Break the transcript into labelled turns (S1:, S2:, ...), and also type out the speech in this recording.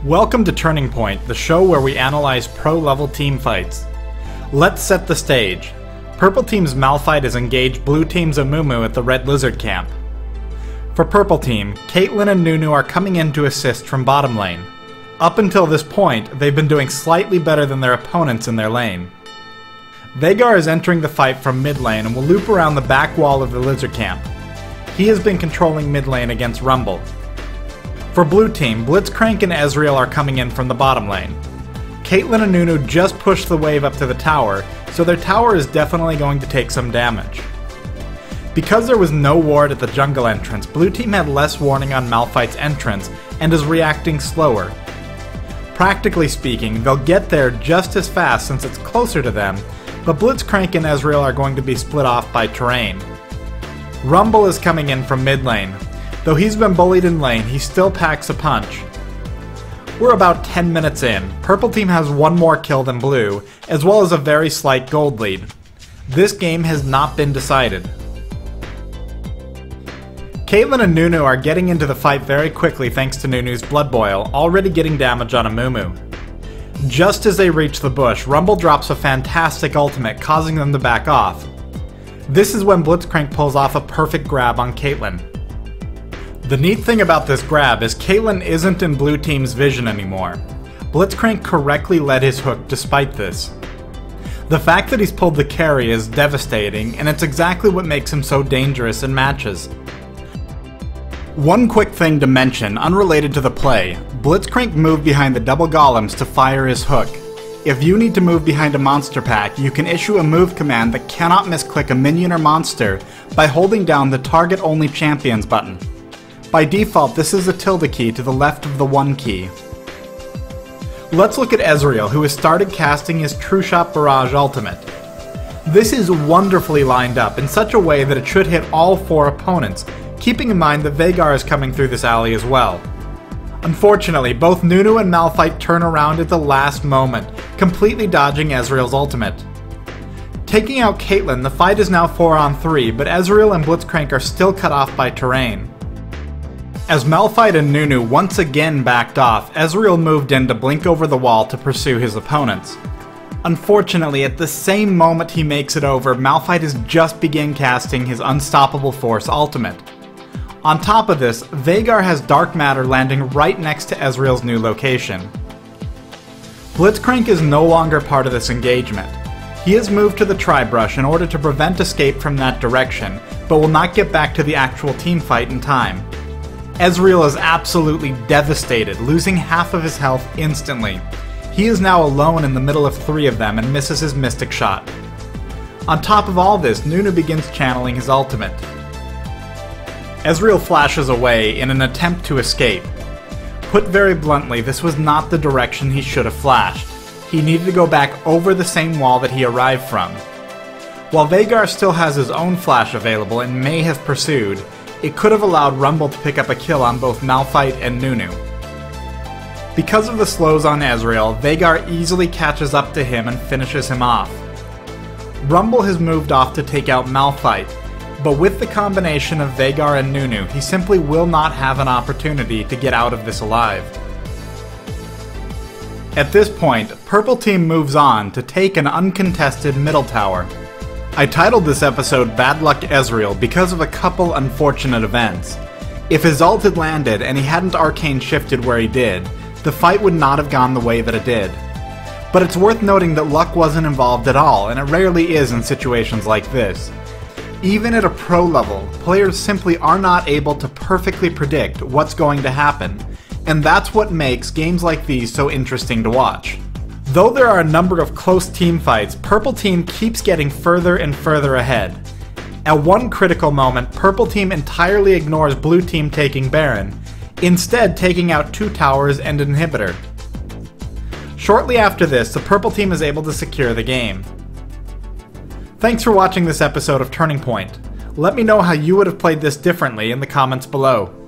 S1: Welcome to Turning Point, the show where we analyze pro-level team fights. Let's set the stage. Purple Team's Malphite has engaged Blue Team's Amumu at the Red Lizard camp. For Purple Team, Caitlyn and Nunu are coming in to assist from bottom lane. Up until this point, they've been doing slightly better than their opponents in their lane. Veigar is entering the fight from mid lane and will loop around the back wall of the Lizard camp. He has been controlling mid lane against Rumble. For Blue Team, Blitzcrank and Ezreal are coming in from the bottom lane. Caitlyn and Nunu just pushed the wave up to the tower, so their tower is definitely going to take some damage. Because there was no ward at the jungle entrance, Blue Team had less warning on Malphite's entrance and is reacting slower. Practically speaking, they'll get there just as fast since it's closer to them, but Blitzcrank and Ezreal are going to be split off by terrain. Rumble is coming in from mid lane. Though he's been bullied in lane, he still packs a punch. We're about 10 minutes in. Purple Team has one more kill than Blue, as well as a very slight gold lead. This game has not been decided. Caitlyn and Nunu are getting into the fight very quickly thanks to Nunu's Blood Boil, already getting damage on Amumu. Just as they reach the bush, Rumble drops a fantastic ultimate, causing them to back off. This is when Blitzcrank pulls off a perfect grab on Caitlyn. The neat thing about this grab is Caitlyn isn't in Blue Team's vision anymore. Blitzcrank correctly led his hook despite this. The fact that he's pulled the carry is devastating, and it's exactly what makes him so dangerous in matches. One quick thing to mention, unrelated to the play, Blitzcrank moved behind the double golems to fire his hook. If you need to move behind a monster pack, you can issue a move command that cannot misclick a minion or monster by holding down the Target Only Champions button. By default, this is the tilde key to the left of the 1 key. Let's look at Ezreal, who has started casting his True Shot Barrage ultimate. This is wonderfully lined up in such a way that it should hit all 4 opponents, keeping in mind that Veigar is coming through this alley as well. Unfortunately, both Nunu and Malphite turn around at the last moment, completely dodging Ezreal's ultimate. Taking out Caitlyn, the fight is now 4-on-3, but Ezreal and Blitzcrank are still cut off by terrain. As Malphite and Nunu once again backed off, Ezreal moved in to blink over the wall to pursue his opponents. Unfortunately, at the same moment he makes it over, Malphite has just begun casting his Unstoppable Force ultimate. On top of this, Veigar has Dark Matter landing right next to Ezreal's new location. Blitzcrank is no longer part of this engagement. He has moved to the Tri-Brush in order to prevent escape from that direction, but will not get back to the actual team fight in time. Ezreal is absolutely devastated, losing half of his health instantly. He is now alone in the middle of 3 of them and misses his Mystic Shot. On top of all this, Nunu begins channeling his ultimate. Ezreal flashes away in an attempt to escape. Put very bluntly, this was not the direction he should have flashed. He needed to go back over the same wall that he arrived from. While Veigar still has his own flash available and may have pursued, it could have allowed Rumble to pick up a kill on both Malphite and Nunu. Because of the slows on Ezreal, Veigar easily catches up to him and finishes him off. Rumble has moved off to take out Malphite, but with the combination of Veigar and Nunu, he simply will not have an opportunity to get out of this alive. At this point, Purple Team moves on to take an uncontested middle tower. I titled this episode Bad Luck Ezreal because of a couple unfortunate events. If his ult had landed and he hadn't arcane shifted where he did, the fight would not have gone the way that it did. But it's worth noting that luck wasn't involved at all, and it rarely is in situations like this. Even at a pro level, players simply are not able to perfectly predict what's going to happen, and that's what makes games like these so interesting to watch. Though there are a number of close team fights, Purple Team keeps getting further and further ahead. At one critical moment, Purple Team entirely ignores Blue Team taking Baron, instead taking out 2 towers and an inhibitor. Shortly after this, the Purple Team is able to secure the game. Thanks for watching this episode of Turning Point. Let me know how you would have played this differently in the comments below.